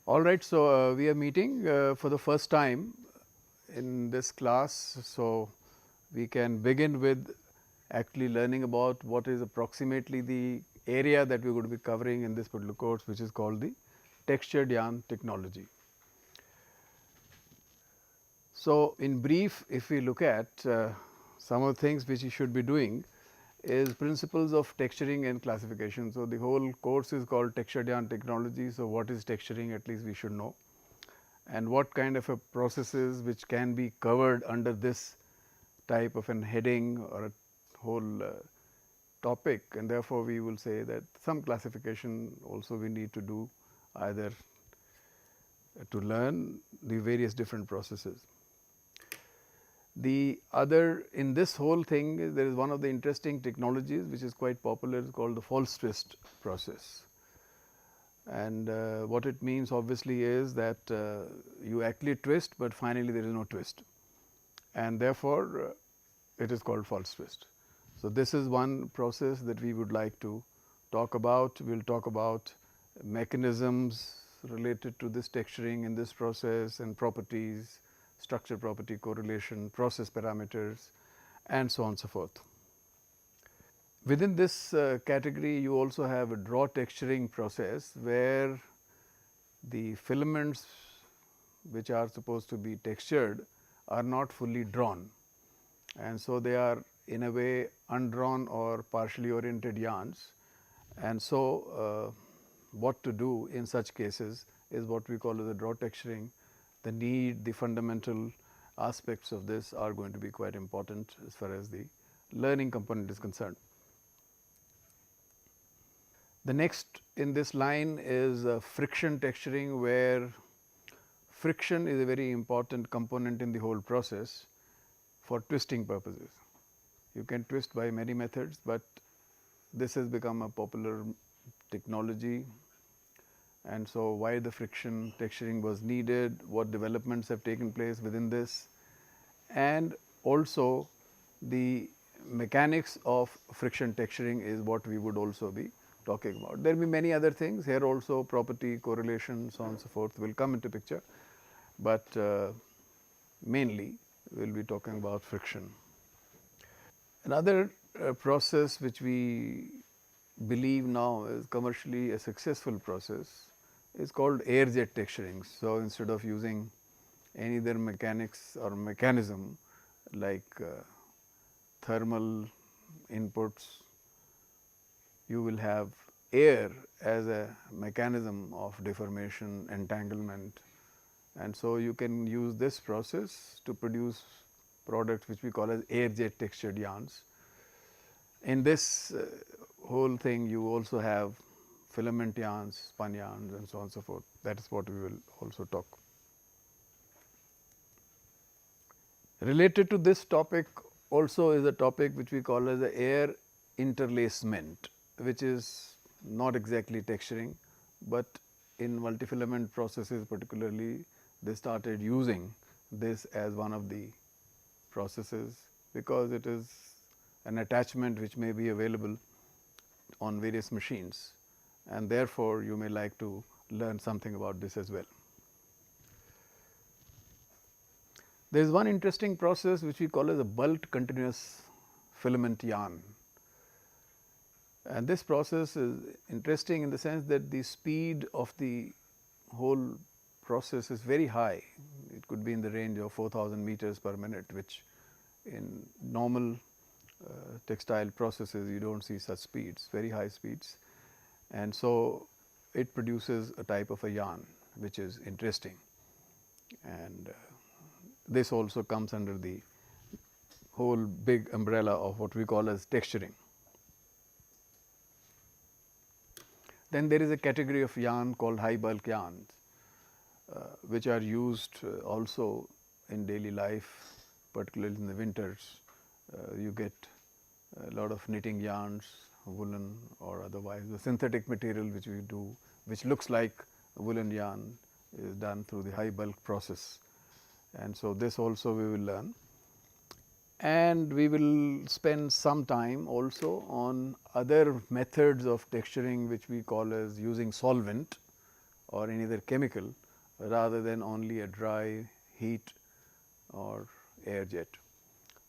All right, so we are meeting for the first time in this class. So, we can begin with actually learning about what is approximately the area that we are going to be covering in this particular course, which is called the textured yarn technology. So, in brief, if we look at some of the things which you should be doing is principles of texturing and classification. So, the whole course is called textured yarn technology. So, what is texturing, at least we should know, and what kind of a processes which can be covered under this type of an heading or a whole topic, and therefore, we will say that some classification also we need to do either to learn the various different processes. The other in this whole thing is there is one of the interesting technologies which is quite popular, is called the false twist process. And what it means obviously is that you actually twist, but finally there is no twist, and therefore it is called false twist. So, this is one process that we would like to talk about. We will talk about mechanisms related to this texturing in this process and properties, structure property correlation, process parameters, and so on and so forth. Within this category, you also have a draw texturing process, where the filaments which are supposed to be textured are not fully drawn, and so they are in a way undrawn or partially oriented yarns. And so, what to do in such cases is what we call as the draw texturing. The need, the fundamental aspects of this are going to be quite important as far as the learning component is concerned. The next in this line is friction texturing, where friction is a very important component in the whole process for twisting purposes. You can twist by many methods, but this has become a popular technology. And so, why the friction texturing was needed, what developments have taken place within this, and also the mechanics of friction texturing is what we would also be talking about. There will be many other things here also, property, correlation, so on and so forth will come into picture, but mainly we will be talking about friction. Another process which we believe now is commercially a successful process is called air jet texturing. So, instead of using any other mechanics or mechanism like thermal inputs, you will have air as a mechanism of deformation, entanglement, and so you can use this process to produce products which we call as air jet textured yarns. In this whole thing, you also have filament yarns, spun yarns, and so on and so forth. That is what we will also talk. Related to this topic also is a topic which we call as the air interlacement, which is not exactly texturing, but in multifilament processes particularly they started using this as one of the processes, because it is an attachment which may be available on various machines, and therefore, you may like to learn something about this as well. There is one interesting process which we call as a bulk continuous filament yarn, and this process is interesting in the sense that the speed of the whole process is very high. It could be in the range of 4,000 meters per minute, which in normal textile processes you do not see such speeds, very high speeds, and so it produces a type of a yarn which is interesting, and this also comes under the whole big umbrella of what we call as texturing. Then there is a category of yarn called high bulk yarns, which are used also in daily life, particularly in the winters. You get a lot of knitting yarns, woolen or otherwise. The synthetic material which we do, which looks like woolen yarn, is done through the high bulk process, and so this also we will learn. And we will spend some time also on other methods of texturing which we call as using solvent or any other chemical rather than only a dry heat or air jet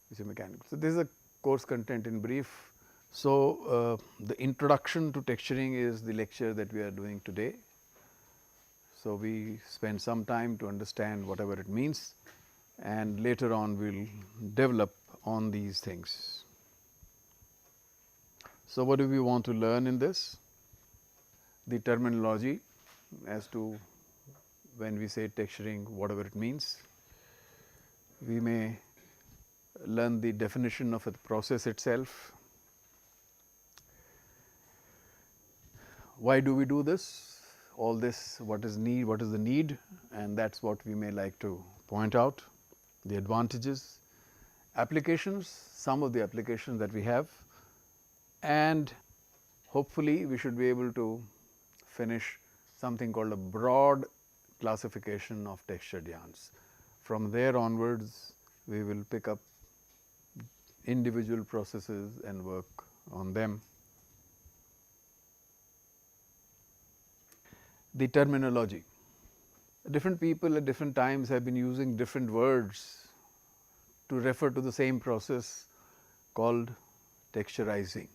which is mechanical. So, this is a course content in brief. So, the introduction to texturing is the lecture that we are doing today. So, we spend some time to understand whatever it means, and later on we will develop on these things. So, what do we want to learn in this? The terminology as to when we say texturing, whatever it means. We may learn the definition of a process itself. Why do we do this? All this, what is the need, and that is what we may like to point out. The advantages, applications, some of the applications that we have, and hopefully we should be able to finish something called a broad classification of textured yarns. From there onwards, we will pick up individual processes and work on them. The terminology. Different people at different times have been using different words to refer to the same process called texturizing.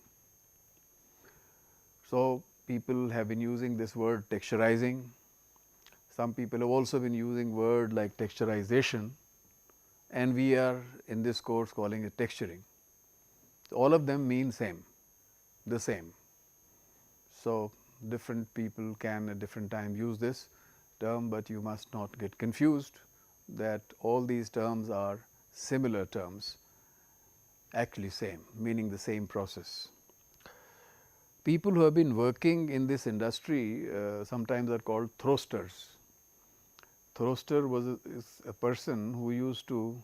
So, people have been using this word texturizing. Some people have also been using word like texturization, and we are in this course calling it texturing. So, all of them mean the same. So, different people can at different time use this term, but you must not get confused that all these terms are similar terms, actually same, meaning the same process. People who have been working in this industry sometimes are called throsters. Throster is a person who used to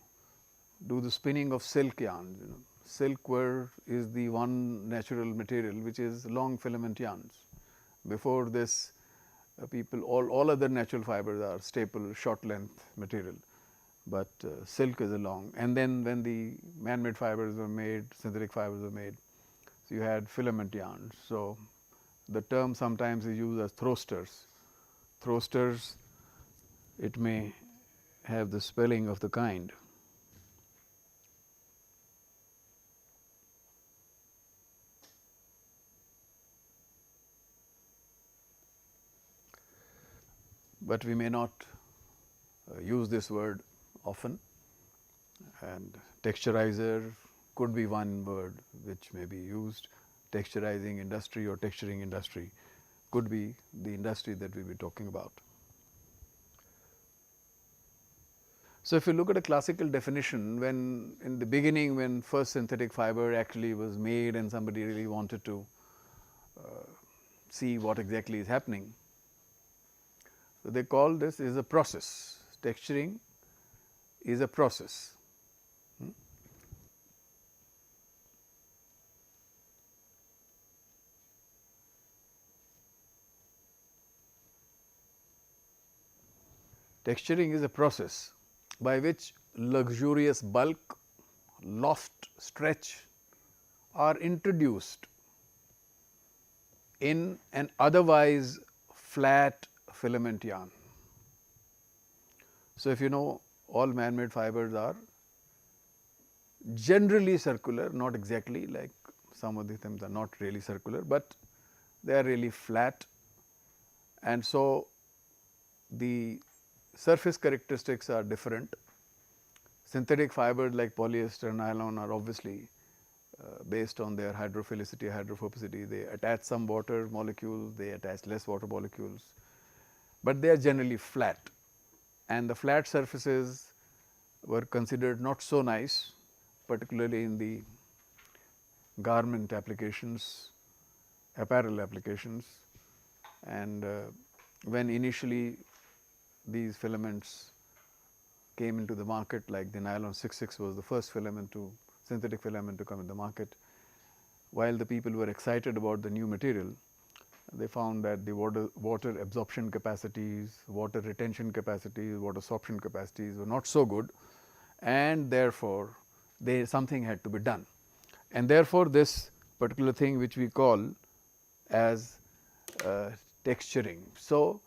do the spinning of silk yarns. Silkwear is the one natural material which is long filament yarns. Before this, all other natural fibers are staple short length material, but silk is a long. And then when the man-made fibers were made, synthetic fibers were made, so you had filament yarns. So, the term sometimes is used as throsters. Throsters, it may have the spelling of the kind. But we may not use this word often, and texturizer could be one word which may be used. Texturizing industry or texturing industry could be the industry that we will be talking about. So, if you look at a classical definition, when in the beginning when first synthetic fiber actually was made and somebody really wanted to see what exactly is happening, so they call this is a process. Texturing is a process. Texturing is a process by which luxurious bulk, loft, stretch are introduced in an otherwise flat filament yarn. So, if you know, all man-made fibers are generally circular, not exactly, like some of them are not really circular, but they are really flat, and so the surface characteristics are different. Synthetic fibers like polyester, nylon are obviously based on their hydrophilicity, hydrophobicity. They attach some water molecules, they attach less water molecules, but they are generally flat, and the flat surfaces were considered not so nice, particularly in the garment applications, apparel applications, and when initially these filaments came into the market, like the nylon 66 was the first synthetic filament to come in the market. While the people were excited about the new material, they found that the water absorption capacities, water retention capacities, water sorption capacities were not so good, and therefore, something had to be done. And therefore, this particular thing which we call as texturing. So,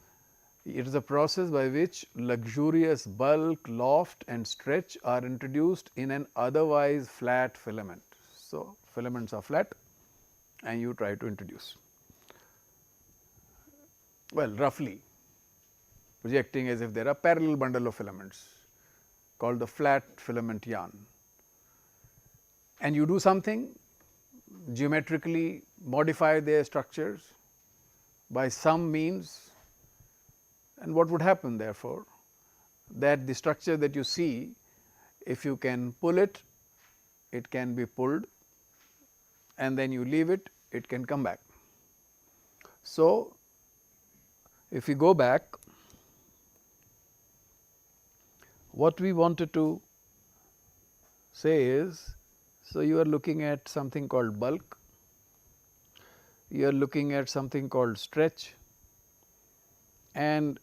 It is a process by which luxurious bulk, loft and stretch are introduced in an otherwise flat filament. So, filaments are flat and you try to introduce, well, roughly projecting as if there are parallel bundle of filaments called the flat filament yarn, and you do something, geometrically modify their structures by some means, and what would happen therefore, that the structure that you see, if you can pull it, it can be pulled, and then you leave it, it can come back. So, if we go back, what we wanted to say is, so you are looking at something called bulk, you are looking at something called stretch, and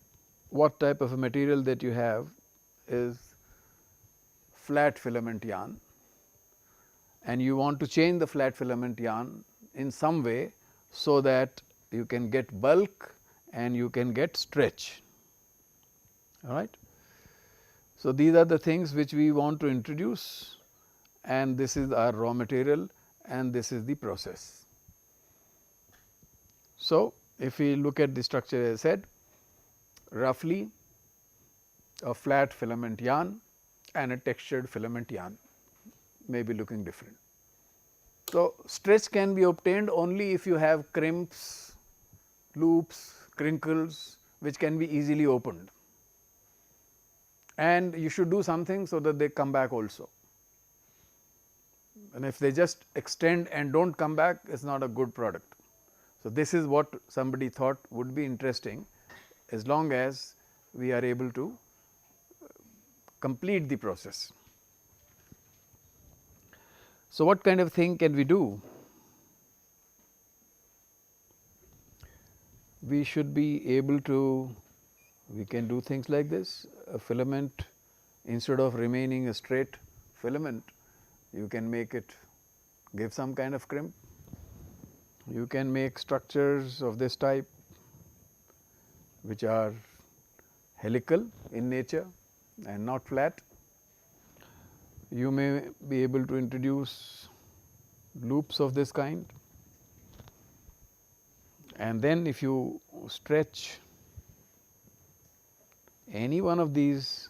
what type of a material that you have is flat filament yarn, and you want to change the flat filament yarn in some way, so that you can get bulk and you can get stretch. All right. So, these are the things which we want to introduce, and this is our raw material and this is the process. So, if we look at the structure as I said, roughly a flat filament yarn and a textured filament yarn may be looking different. So, stretch can be obtained only if you have crimps, loops, crinkles which can be easily opened, and you should do something so that they come back also, and if they just extend and do not come back, it is not a good product. So, this is what somebody thought would be interesting, as long as we are able to complete the process. So, what kind of thing can we do? We should be able to, we can do things like this. A filament, instead of remaining a straight filament, you can make it give some kind of crimp. You can make structures of this type which are helical in nature and not flat. You may be able to introduce loops of this kind, and then if you stretch any one of these,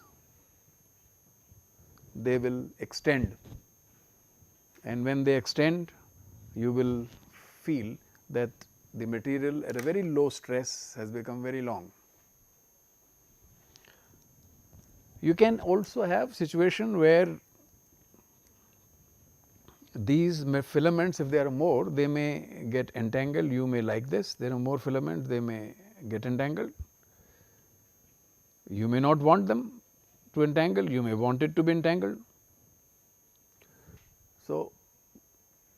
they will extend, and when they extend, you will feel that the material at a very low stress has become very long. You can also have situation where these filaments, if there are more, they may get entangled. You may like this, there are more filaments, they may get entangled. You may not want them to entangle, you may want it to be entangled. So,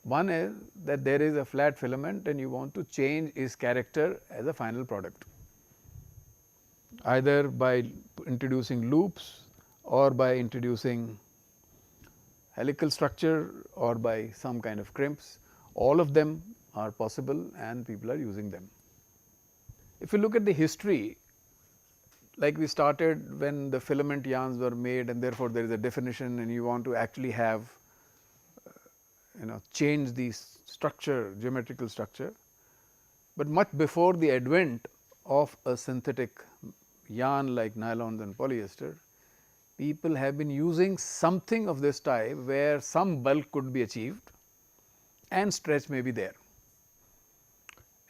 one is that there is a flat filament and you want to change its character as a final product, either by introducing loops or by introducing helical structure or by some kind of crimps. All of them are possible and people are using them. If you look at the history, like we started when the filament yarns were made, and therefore, there is a definition and you want to actually have change the structure, geometrical structure. But much before the advent of a synthetic yarn like nylons and polyester, people have been using something of this type where some bulk could be achieved and stretch may be there.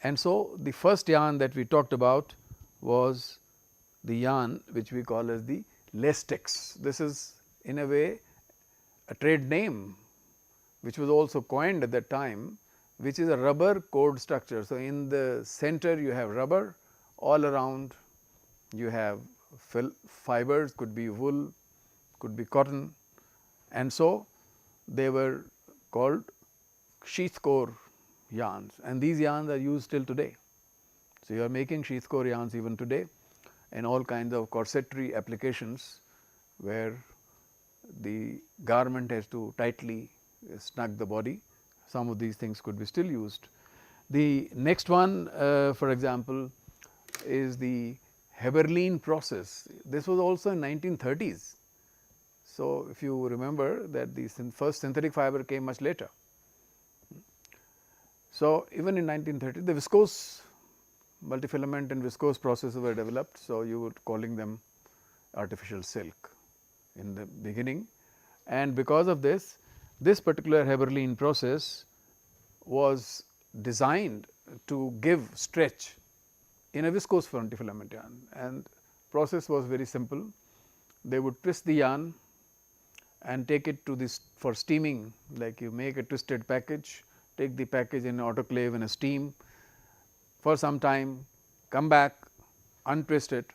And so, the first yarn that we talked about was the yarn which we call as the Lastex. This is in a way a trade name which was also coined at that time, which is a rubber cord structure. So, in the center you have rubber, all around you have fibers, could be wool, could be cotton, and so they were called sheath core yarns, and these yarns are used till today. So, you are making sheath core yarns even today in all kinds of corsetry applications, where the garment has to tightly snug the body. Some of these things could be still used. The next one, for example, is the Heberlein process. This was also in 1930s. So, if you remember that the first synthetic fiber came much later. So, even in 1930, the viscose multifilament and viscose processes were developed. So, you were calling them artificial silk in the beginning, and because of this, this particular Heberlein process was designed to give stretch in a viscose multifilament yarn, and process was very simple. They would twist the yarn and take it to this for steaming, like you make a twisted package, take the package in autoclave in a steam for some time, come back, untwist it,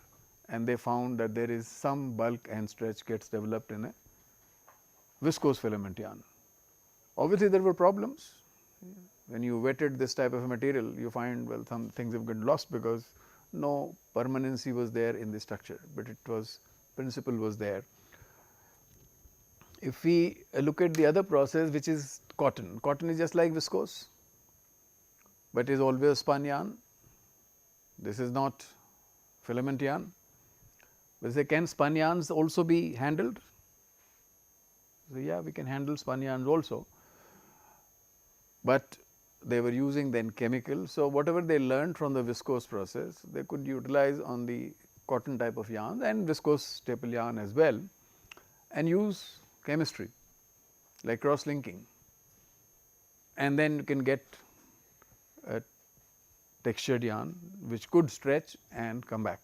and they found that there is some bulk and stretch gets developed in a viscose filament yarn. Obviously, there were problems. When you wetted this type of material, you find, well, some things have got lost because no permanency was there in the structure, but it was principle was there. If we look at the other process, which is cotton, cotton is just like viscose, but is always spun yarn. This is not filament yarn. We say, can spun yarns also be handled? So, yeah, we can handle spun yarns also, but they were using then chemicals. So, whatever they learned from the viscose process, they could utilize on the cotton type of yarn and viscose staple yarn as well, and use chemistry like cross linking, and then you can get a textured yarn which could stretch and come back.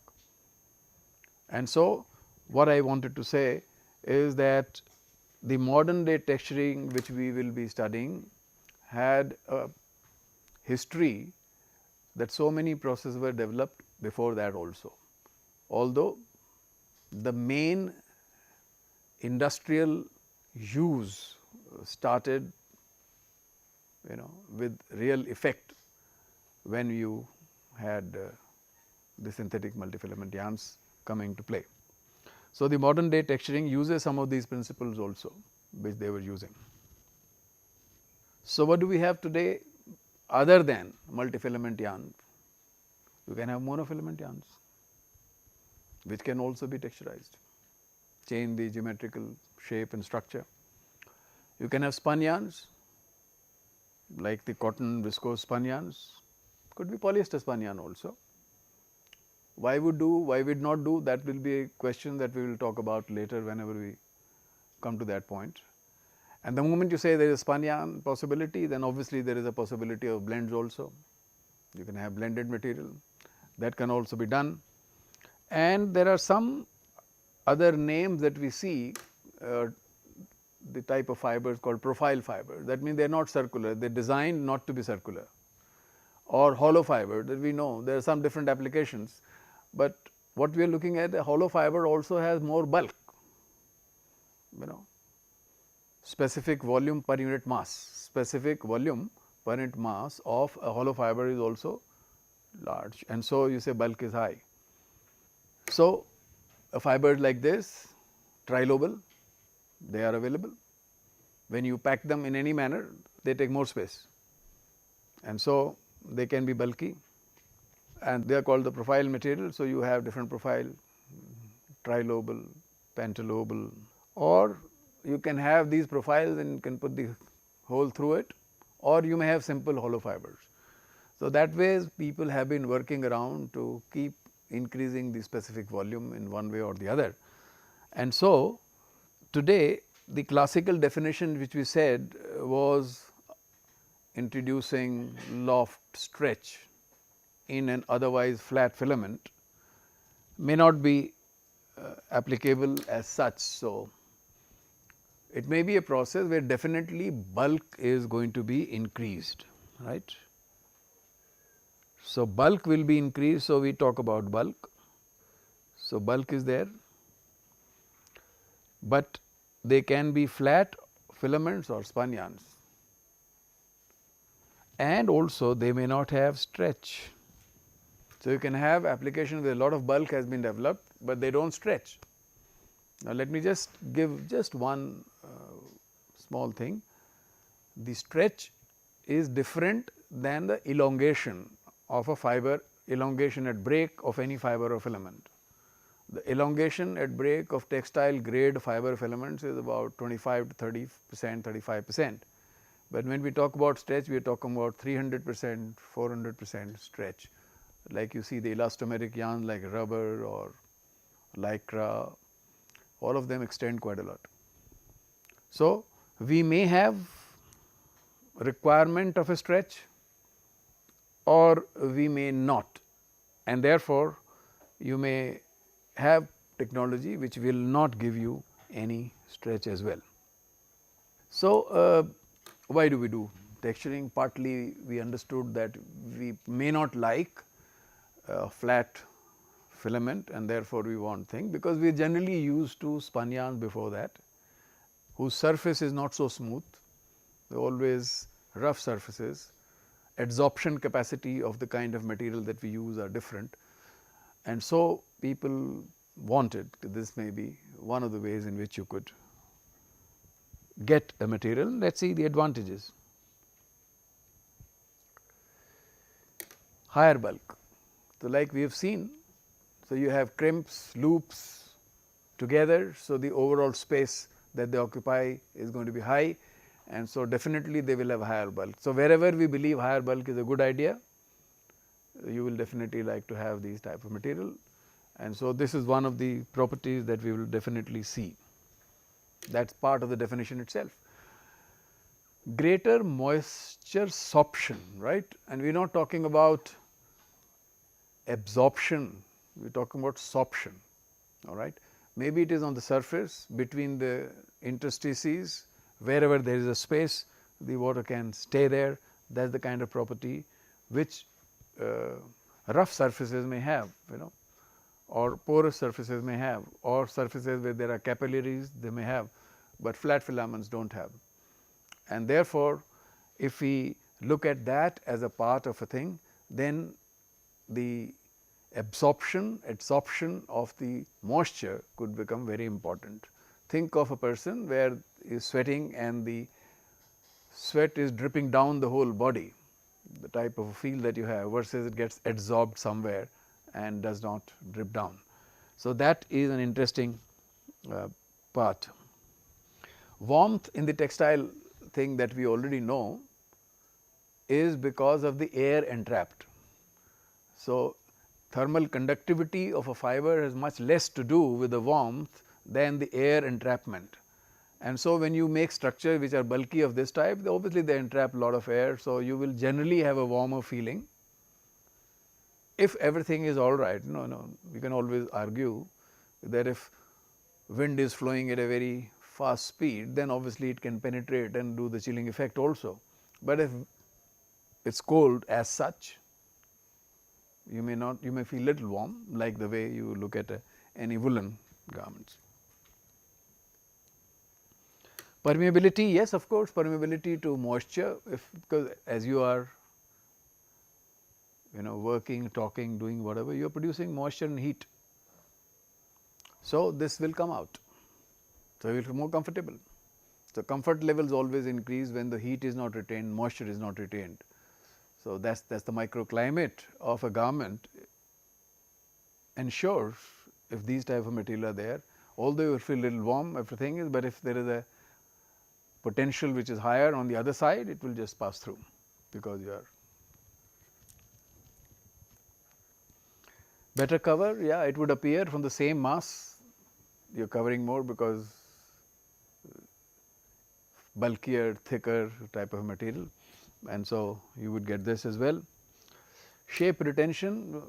And so, what I wanted to say is that the modern day texturing which we will be studying had a history that so many processes were developed before that also. Although the main industrial use started with real effect when you had the synthetic multifilament yarns coming to play. So, the modern day texturing uses some of these principles also which they were using. So, what do we have today other than multifilament yarn? You can have monofilament yarns which can also be texturized, change the geometrical shape and structure. You can have spun yarns like the cotton viscose spun yarns, could be polyester spun yarn also. Why would do, why would not do, that will be a question that we will talk about later whenever we come to that point. And the moment you say there is spun yarn possibility, then obviously there is a possibility of blends also. You can have blended material, that can also be done. And there are some other names that we see, the type of fibers called profile fiber. That means they are not circular, they are designed not to be circular, or hollow fiber, that we know there are some different applications. But what we are looking at, a hollow fiber also has more bulk, specific volume per unit mass, specific volume per unit mass of a hollow fiber is also large, and so you say bulk is high. So, a fiber like this, trilobal, they are available. When you pack them in any manner, they take more space, and so they can be bulky, and they are called the profile material. So, you have different profile, trilobal, pentalobal, or you can have these profiles and you can put the hole through it, or you may have simple hollow fibers. So, that way people have been working around to keep increasing the specific volume in one way or the other. And so, today the classical definition which we said was introducing loft stretch in an otherwise flat filament may not be applicable as such. So, it may be a process where definitely bulk is going to be increased, right. So, bulk will be increased. So, we talk about bulk. So, bulk is there, but they can be flat filaments or spun yarns, and also they may not have stretch. So, you can have applications where a lot of bulk has been developed, but they do not stretch. Now, let me just give just one small thing. The stretch is different than the elongation of a fiber, elongation at break of any fiber or filament. The elongation at break of textile grade fiber filaments is about 25 to 30%, 35%. But when we talk about stretch, we are talking about 300%, 400% stretch. Like you see the elastomeric yarns like rubber or lycra, all of them extend quite a lot. So, we may have requirement of a stretch or we may not, and therefore, you may have technology which will not give you any stretch as well. So, why do we do texturing? Partly we understood that we may not like flat filament and therefore, we want thing, because we generally used to spun yarns before that, whose surface is not so smooth, they are always rough surfaces, adsorption capacity of the kind of material that we use are different. And so, people wanted, this may be one of the ways in which you could get a material. Let us see the advantages. Higher bulk. So, like we have seen, so you have crimps, loops together. So, the overall space that they occupy is going to be high, and so definitely they will have higher bulk. So, wherever we believe higher bulk is a good idea, you will definitely like to have these type of material, and so this is one of the properties that we will definitely see. That is part of the definition itself. Greater moisture sorption, right, and we are not talking about absorption, we are talking about sorption, all right. Maybe it is on the surface between the interstices, wherever there is a space, the water can stay there. That is the kind of property which rough surfaces may have, or porous surfaces may have, or surfaces where there are capillaries they may have, but flat filaments do not have. And therefore, if we look at that as a part of a thing, then the adsorption of the moisture could become very important. Think of a person where he is sweating and the sweat is dripping down the whole body, the type of a feel that you have, versus it gets adsorbed somewhere and does not drip down. So, that is an interesting part. Warmth in the textile thing that we already know is because of the air entrapped. So, thermal conductivity of a fiber has much less to do with the warmth than the air entrapment. And so, when you make structures which are bulky of this type, obviously they entrap a lot of air. So, you will generally have a warmer feeling. If everything is all right, we can always argue that if wind is flowing at a very fast speed, then obviously it can penetrate and do the chilling effect also. But if it is cold as such, you may feel little warm, like the way you look at any woolen garments. Permeability, yes, of course, permeability to moisture, because as you are working, talking, doing whatever, you are producing moisture and heat. So, this will come out. So, you will feel more comfortable. So, comfort levels always increase when the heat is not retained, moisture is not retained. So, that is the microclimate of a garment ensures, if these type of material are there, although you will feel little warm, everything is, but if there is a potential which is higher on the other side, it will just pass through, because you are better cover. Yeah, it would appear from the same mass you are covering more, because bulkier, thicker type of material, and so you would get this as well. Shape retention,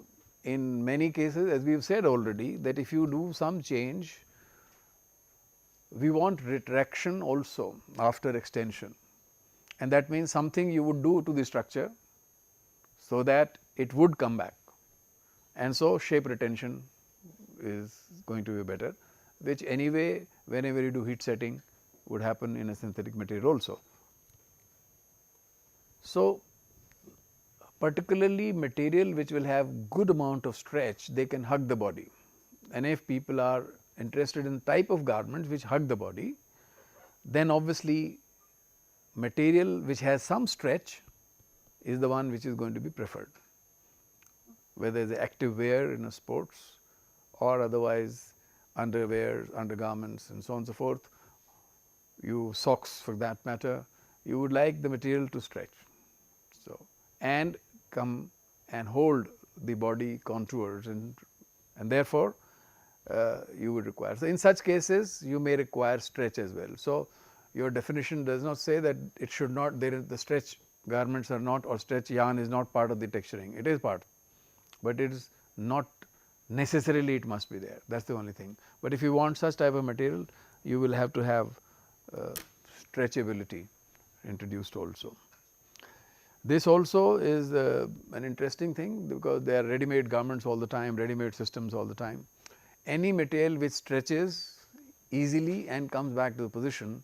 in many cases, as we have said already, that if you do some change, we want retraction also after extension, and that means something you would do to the structure, so that it would come back, and so shape retention is going to be better, which anyway whenever you do heat setting would happen in a synthetic material also. So, particularly material which will have good amount of stretch, they can hug the body, and if people are interested in type of garments which hug the body, then obviously material which has some stretch is the one which is going to be preferred, whether it is active wear in a sports or otherwise underwear, undergarments and so on and so forth, you socks for that matter, you would like the material to stretch. So, and come and hold the body contours, and therefore, you would require. So, in such cases you may require stretch as well. So, your definition does not say that it should not, there is the stretch garments are not, or stretch yarn is not part of the texturing. It is part, but it is not necessarily it must be there, that is the only thing. But if you want such type of material, you will have to have stretchability introduced also. This also is an interesting thing, because there are ready-made garments all the time, ready-made systems all the time. Any material which stretches easily and comes back to the position,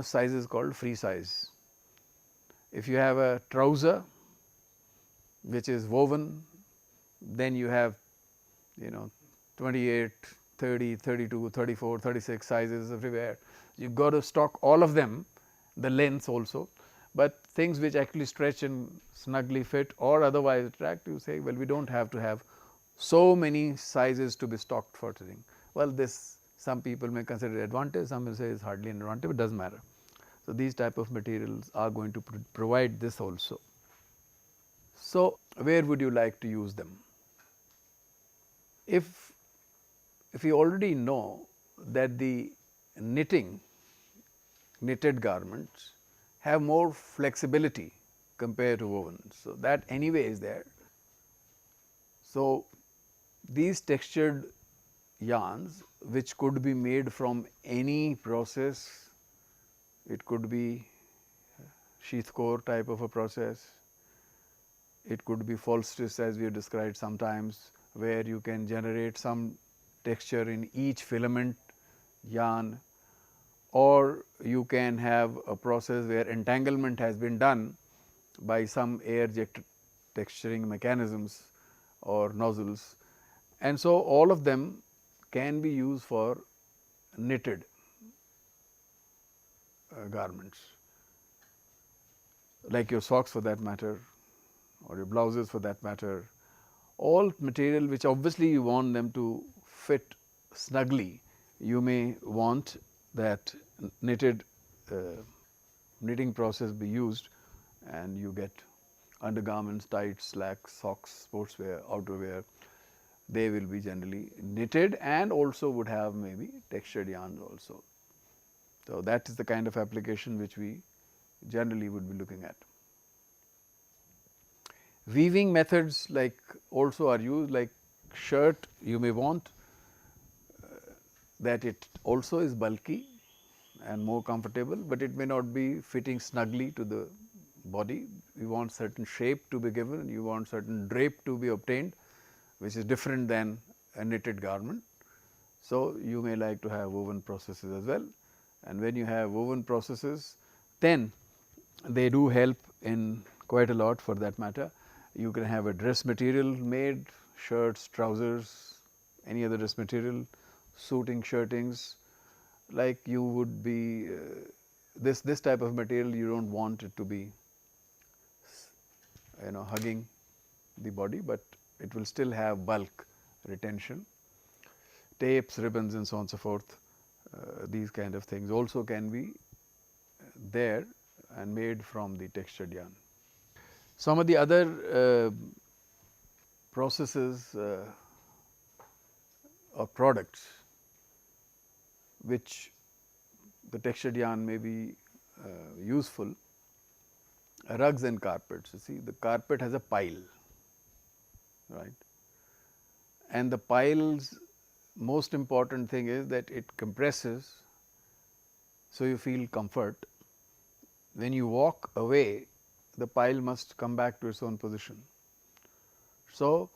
size is called free size. If you have a trouser which is woven, then you have 28, 30, 32, 34, 36 sizes everywhere. You have got to stock all of them, the lengths also, but things which actually stretch and snugly fit or otherwise attract, you say, well, we do not have to have so many sizes to be stocked for thing. Well, this some people may consider advantage, some will say it is hardly an advantage, but it does not matter. So, these type of materials are going to provide this also. So, where would you like to use them? If you already know that the knitted garments have more flexibility compared to woven, so that anyway is there. So, these textured yarns which could be made from any process, it could be sheath core type of a process, it could be false-twist as we have described sometimes, where you can generate some texture in each filament yarn, or you can have a process where entanglement has been done by some air jet texturing mechanisms or nozzles, and so all of them can be used for knitted garments, like your socks for that matter, or your blouses for that matter. All material which obviously you want them to fit snugly, you may want that knitted knitting process be used, and you get undergarments, tights, slacks, socks, sportswear, outerwear, they will be generally knitted and also would have maybe textured yarns also. So, that is the kind of application which we generally would be looking at. Weaving methods like also are used, like shirt you may want that it also is bulky and more comfortable, but it may not be fitting snugly to the body. You want certain shape to be given, you want certain drape to be obtained, which is different than a knitted garment. So, you may like to have woven processes as well, and when you have woven processes, then they do help in quite a lot for that matter. You can have a dress material made, shirts, trousers, any other dress material, suiting, shirtings, like you would be this type of material, you do not want it to be hugging the body, but it will still have bulk retention. Tapes, ribbons and so on and so forth, these kind of things also can be there and made from the textured yarn. Some of the other processes or products which the textured yarn may be useful, rugs and carpets. You see, the carpet has a pile, right, and the pile's most important thing is that it compresses, so you feel comfort. When you walk away, the pile must come back to its own position. So,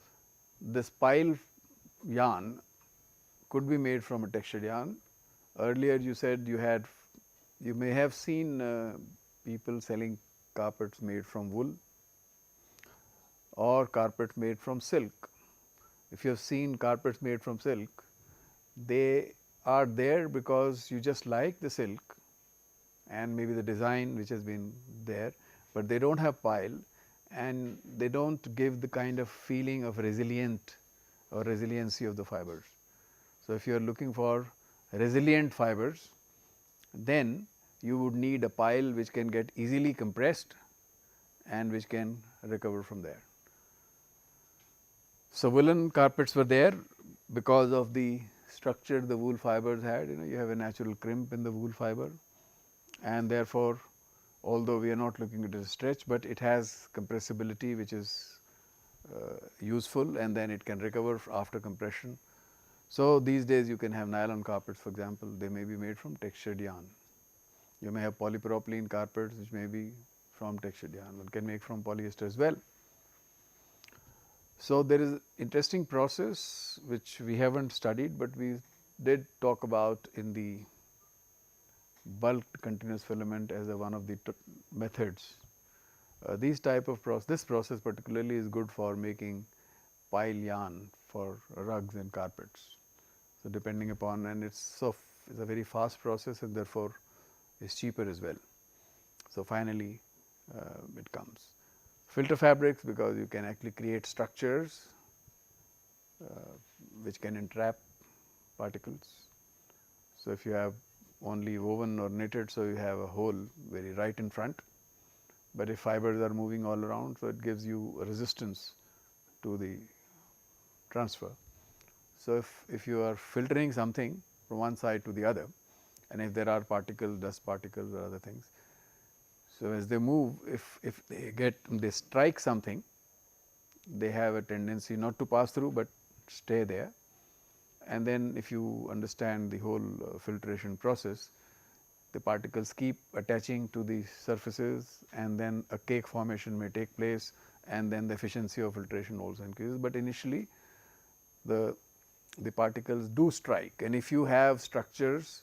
this pile yarn could be made from a textured yarn. Earlier you said you may have seen people selling carpets made from wool or carpets made from silk. If you have seen carpets made from silk, they are there because you just like the silk and maybe the design which has been there, but they do not have pile and they do not give the kind of feeling of resilient or resiliency of the fibers. So, if you are looking for resilient fibers, then you would need a pile which can get easily compressed and which can recover from there. So, woolen carpets were there because of the structure the wool fibers had. You have a natural crimp in the wool fiber, and therefore, although we are not looking at a stretch, but it has compressibility which is useful, and then it can recover after compression. So, these days you can have nylon carpets, for example, they may be made from textured yarn. You may have polypropylene carpets which may be from textured yarn, one can make from polyester as well. So, there is interesting process which we have not studied, but we did talk about in the bulked continuous filament as one of the methods. These type of this process particularly is good for making pile yarn for rugs and carpets. So, depending upon, and it's a very fast process, and therefore, is cheaper as well. So, finally, it comes. Filter fabrics, because you can actually create structures which can entrap particles. So, if you have only woven or knitted, so you have a hole very right in front, but if fibers are moving all around, so it gives you a resistance to the transfer. So, if you are filtering something from one side to the other, and if there are particles, dust particles or other things, so as they move, if they strike something, they have a tendency not to pass through, but stay there. And then if you understand the whole filtration process, the particles keep attaching to the surfaces, and then a cake formation may take place, and then the efficiency of filtration also increases. But initially the particles do strike, and if you have structures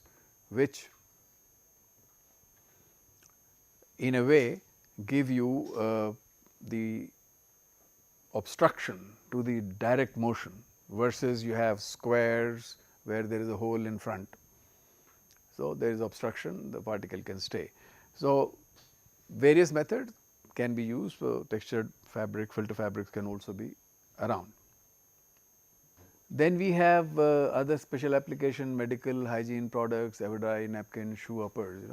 which in a way give you the obstruction to the direct motion, versus you have squares where there is a hole in front. So, there is obstruction, the particle can stay. So, various methods can be used. So, textured fabric, filter fabrics can also be around. Then we have other special application, medical hygiene products, ever-dry napkin, shoe uppers,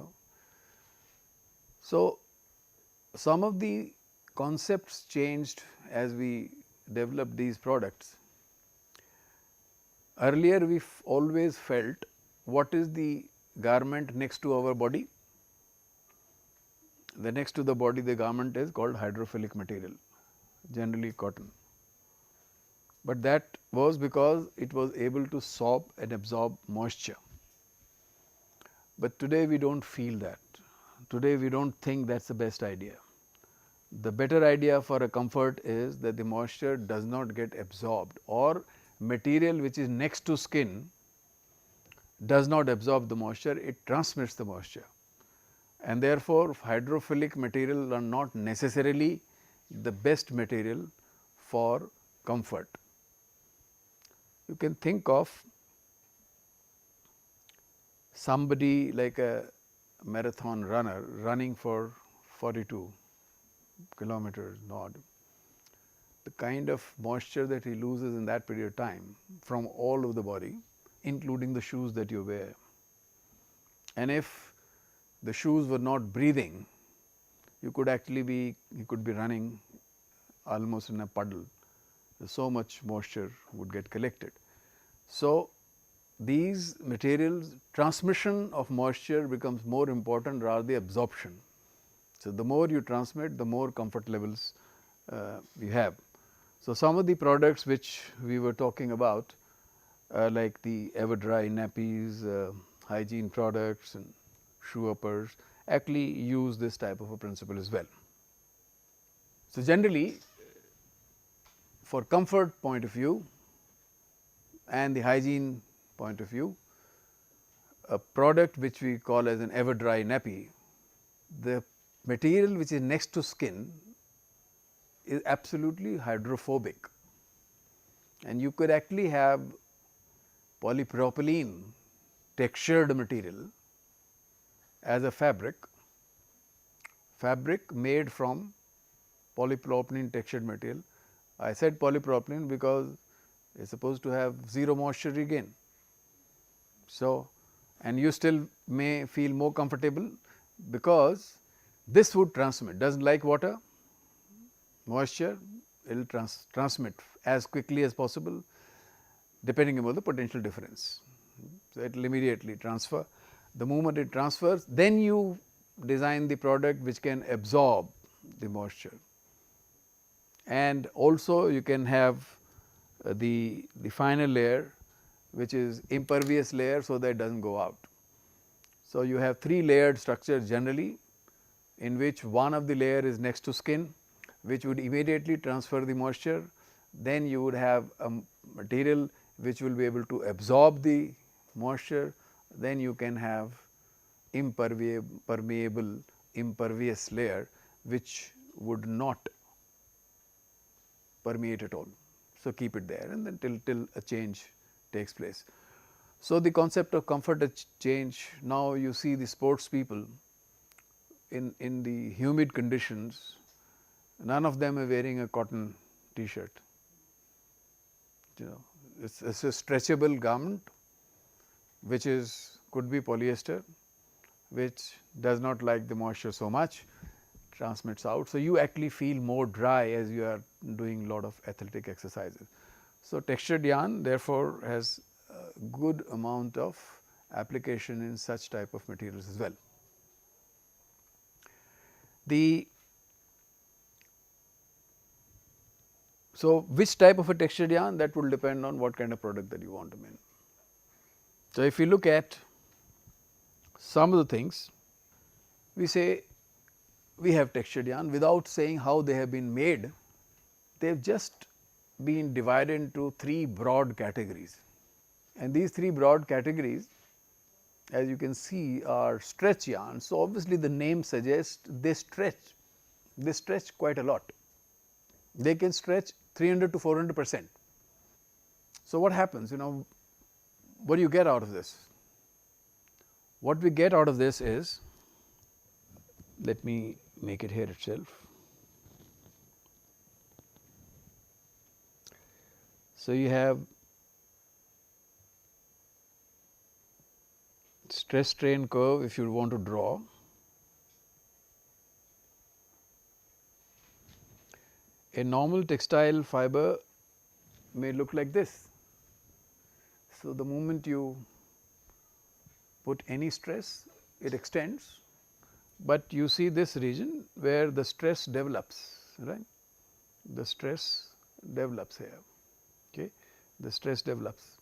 So, some of the concepts changed as we developed these products. Earlier we always felt what is the garment next to our body. The next to the body the garment is called hydrophilic material, generally cotton. But that was because it was able to soak and absorb moisture. But today we do not feel that. Today we do not think that is the best idea. The better idea for a comfort is that the moisture does not get absorbed, or material which is next to skin does not absorb the moisture, it transmits the moisture. And therefore, hydrophilic material are not necessarily the best material for comfort. You can think of somebody like a marathon runner running for 42 kilometers odd. The kind of moisture that he loses in that period of time from all over the body, including the shoes that you wear. And if the shoes were not breathing, you could actually be running almost in a puddle. So much moisture would get collected. So, these materials, transmission of moisture becomes more important rather than absorption. So, the more you transmit, the more comfort levels you have. So, some of the products which we were talking about like the ever-dry nappies, hygiene products and shoe uppers actually use this type of a principle as well. So, generally for comfort point of view and the hygiene point of view, a product which we call as an ever-dry nappy, the material which is next to skin is absolutely hydrophobic, and you could actually have polypropylene textured material as a fabric made from polypropylene textured material. I said polypropylene because is supposed to have 0 moisture regain. So, and you still may feel more comfortable because this would transmit, does not like water, moisture, it will transmit as quickly as possible depending upon the potential difference. So, it will immediately transfer. The moment it transfers, then you design the product which can absorb the moisture, and also you can have the final layer which is impervious layer, so that it does not go out. So, you have 3 layered structure generally, in which one of the layer is next to skin, which would immediately transfer the moisture. Then you would have a material which will be able to absorb the moisture. Then you can have permeable impervious layer which would not permeate at all. So, keep it there and then till a change takes place. So, the concept of comfort change, now you see the sports people in the humid conditions, none of them are wearing a cotton t-shirt. You know, it's a stretchable garment which is could be polyester, which does not like the moisture so much, transmits out. So, you actually feel more dry as you are doing lot of athletic exercises. So, textured yarn therefore has a good amount of application in such type of materials as well. So, which type of a textured yarn, that will depend on what kind of product that you want to make. So, if you look at some of the things, we say we have textured yarn without saying how they have been made. They have just been divided into 3 broad categories, and these 3 broad categories, as you can see, are stretch yarn. So, obviously, the name suggests they stretch quite a lot. They can stretch 300 to 400%. So, what happens? What do you get out of this? What we get out of this is, let me make it here itself. So, you have stress strain curve if you want to draw. A normal textile fiber may look like this. So, the moment you put any stress, it extends, but you see this region where the stress develops, right. The stress develops here, okay. The stress develops.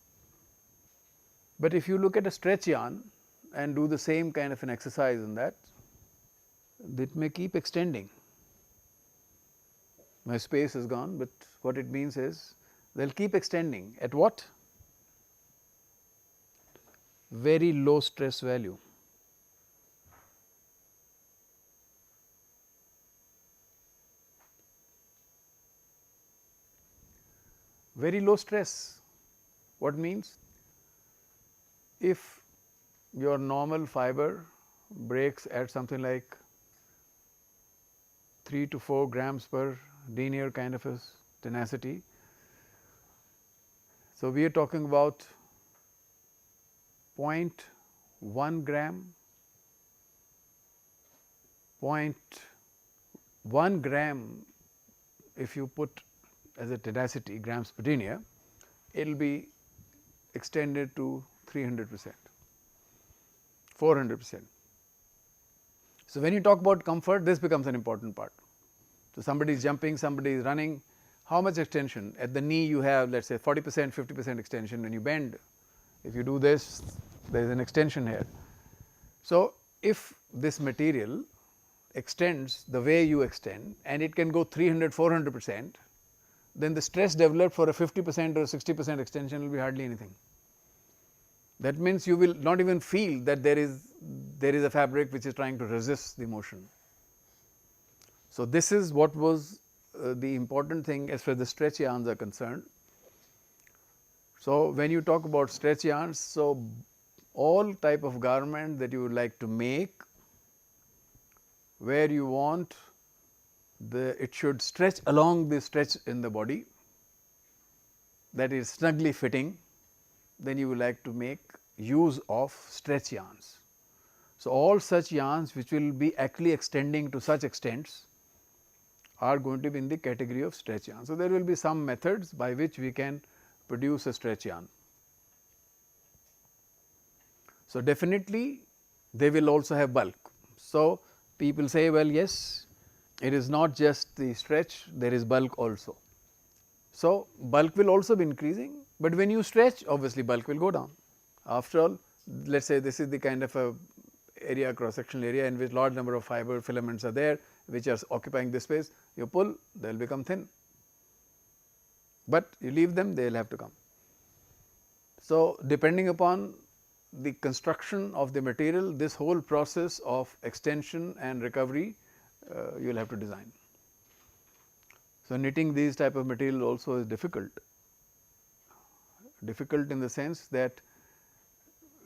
But if you look at a stretch yarn and do the same kind of an exercise in that, it may keep extending. My space is gone, but what it means is they will keep extending at what? Very low stress value. Very low stress. What means? If your normal fiber breaks at something like 3 to 4 grams per denier kind of a tenacity. So, we are talking about 0.1 gram, 0.1 gram if you put as a tenacity grams per denier, it will be extended to 300%, 400%. So, when you talk about comfort, this becomes an important part. So, somebody is jumping, somebody is running, how much extension? At the knee you have, let us say 40%, 50% extension. When you bend, if you do this, there is an extension here. So, if this material extends the way you extend and it can go 300, 400%, then the stress developed for a 50% or 60% extension will be hardly anything. That means, you will not even feel that there is a fabric which is trying to resist the motion. So, this is what was the important thing as far as the stretch yarns are concerned. So, when you talk about stretch yarns, so all type of garment that you would like to make, where you want it should stretch along the stretch in the body, that is snugly fitting, then you would like to make use of stretch yarns. So, all such yarns which will be actually extending to such extents are going to be in the category of stretch yarn. So, there will be some methods by which we can produce a stretch yarn. So, definitely they will also have bulk. So, people say, well, yes, it is not just the stretch, there is bulk also. So, bulk will also be increasing, but when you stretch, obviously bulk will go down. After all, let us say this is the kind of a area, cross sectional area, in which large number of fiber filaments are there, which are occupying this space. You pull, they will become thin, but you leave them, they will have to come. So, depending upon the construction of the material, this whole process of extension and recovery you will have to design. So, knitting these type of material also is difficult in the sense that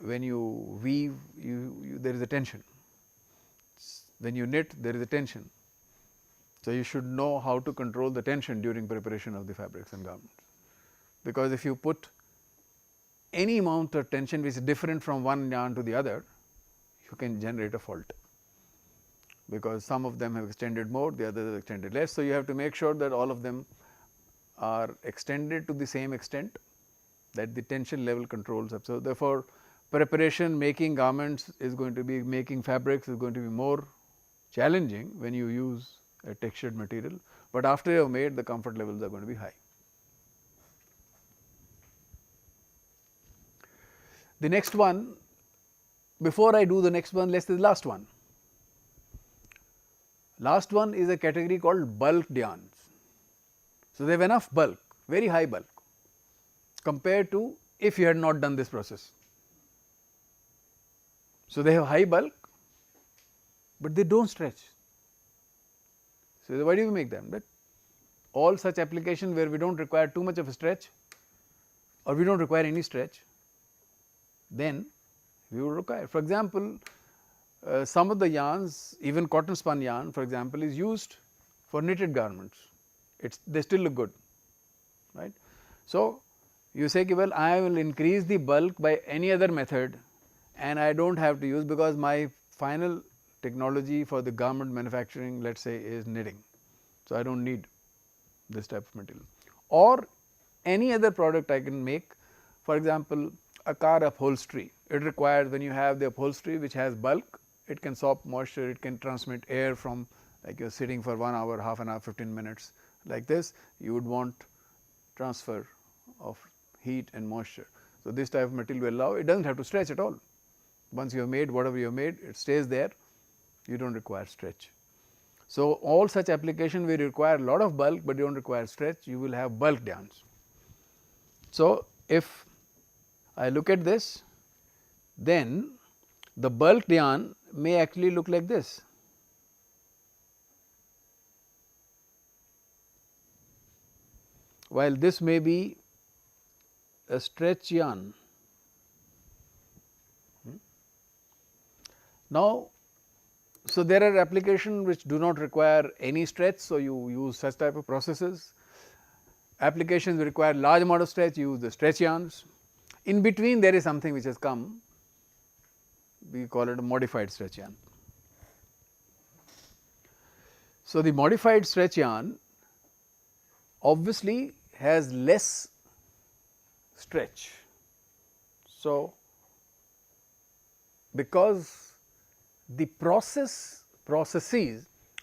when you weave, there is a tension, when you knit there is a tension. So, you should know how to control the tension during preparation of the fabrics and garments, because if you put any amount of tension which is different from one yarn to the other, you can generate a fault, because some of them have extended more, the others have extended less. So, you have to make sure that all of them are extended to the same extent that the tension level controls up. So, therefore, preparation, making garments is going to be, making fabrics is going to be more challenging when you use a textured material, but after you have made, the comfort levels are going to be high. The next one, before I do the next one, let us do the last one. Last one is a category called bulked yarns. So, they have enough bulk, very high bulk, compared to if you had not done this process. So, they have high bulk, but they do not stretch. So, why do we make them? But all such application where we do not require too much of a stretch, or we do not require any stretch, then we will require. For example, some of the yarns, even cotton spun yarn for example, is used for knitted garments. They still look good, right. So, you say, well, I will increase the bulk by any other method and I do not have to use, because my final technology for the garment manufacturing, let us say, is knitting. So, I do not need this type of material, or any other product I can make. For example, a car upholstery, it requires, when you have the upholstery which has bulk, it can soak moisture, it can transmit air from, like you are sitting for 1 hour, half an hour, 15 minutes like this, you would want transfer of heat and moisture. So, this type of material will allow, it does not have to stretch at all. Once you have made whatever you have made, it stays there, you do not require stretch. So, all such application will require a lot of bulk, but you do not require stretch, you will have bulk yarns. So, if I look at this, then the bulked yarn may actually look like this. While this may be a stretch yarn. Now, so there are applications which do not require any stretch. So, you use such type of processes. Applications require large amount of stretch, you use the stretch yarns. In between there is something which has come, we call it a modified stretch yarn. So, the modified stretch yarn obviously has less stretch. So, because the processes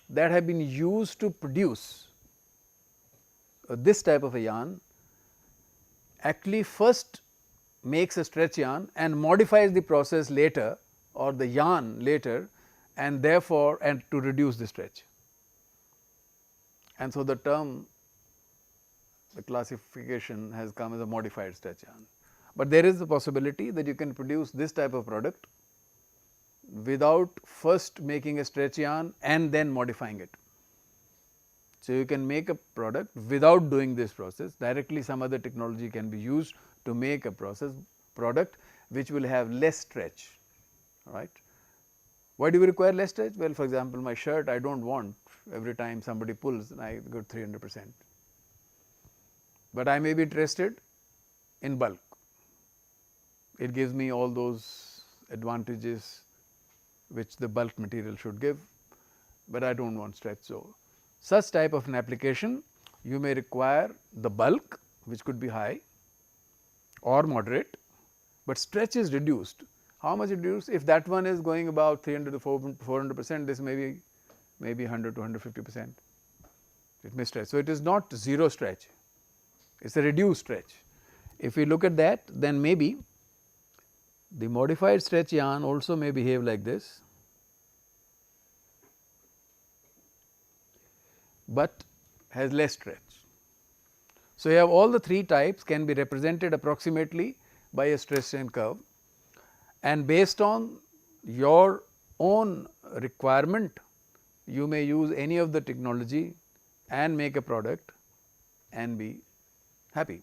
that have been used to produce this type of a yarn actually first makes a stretch yarn and modifies the process later, or the yarn later, and therefore, and to reduce the stretch. And so, the term, the classification has come as a modified stretch yarn, but there is a possibility that you can produce this type of product without first making a stretch yarn and then modifying it. So, you can make a product without doing this process, directly some other technology can be used to make a product which will have less stretch, right. Why do we require less stretch? Well, for example, my shirt, I do not want every time somebody pulls I got 300%, but I may be interested in bulk. It gives me all those advantages which the bulk material should give, but I do not want stretch. So, such type of an application you may require the bulk which could be high or moderate, but stretch is reduced. How much reduced? If that one is going about 300 to 400%, this may be 100 to 150%. It may stretch. So, it is not zero stretch, it is a reduced stretch. If we look at that, then maybe the modified stretch yarn also may behave like this, but has less stretch. So, you have all the three types can be represented approximately by a stress strain curve, and based on your own requirement you may use any of the technology and make a product and be happy.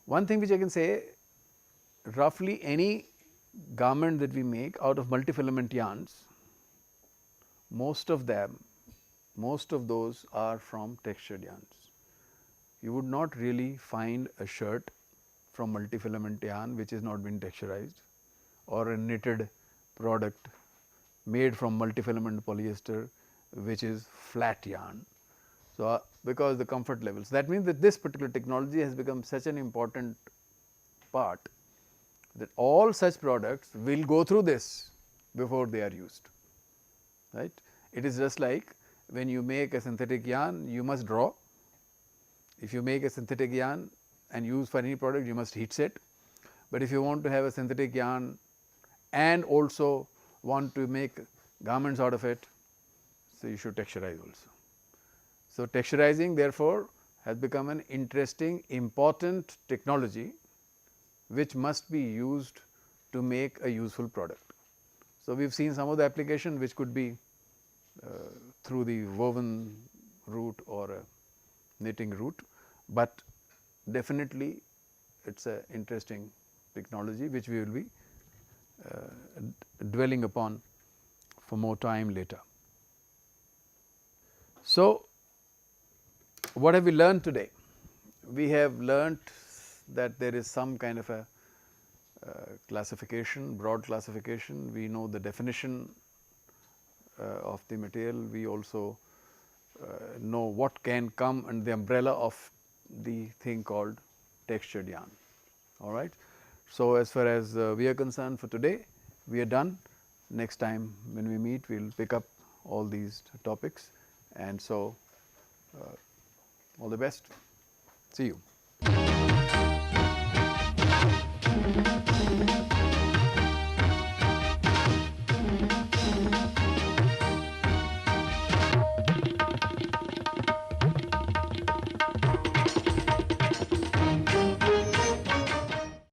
One thing which I can say, roughly any garment that we make out of multifilament yarns, most of those are from textured yarns. You would not really find a shirt from multifilament yarn which has not been texturized, or a knitted product made from multifilament polyester which is flat yarn. So, because the comfort levels, that means that this particular technology has become such an important part that all such products will go through this before they are used, right. It is just like when you make a synthetic yarn, you must draw. If you make a synthetic yarn and use for any product, you must heat set, but if you want to have a synthetic yarn and also want to make garments out of it, so you should texturize also. So, texturizing therefore has become an interesting important technology which must be used to make a useful product. So, we have seen some of the application which could be through the woven route or a knitting route, but definitely it is a interesting technology which we will be dwelling upon for more time later. So, what have we learned today? We have learnt that there is some kind of a classification, broad classification. We know the definition of the material. We also know what can come under the umbrella of the thing called textured yarn. All right. So, as far as we are concerned for today, we are done. Next time when we meet, we will pick up all these topics, and so all the best. See you.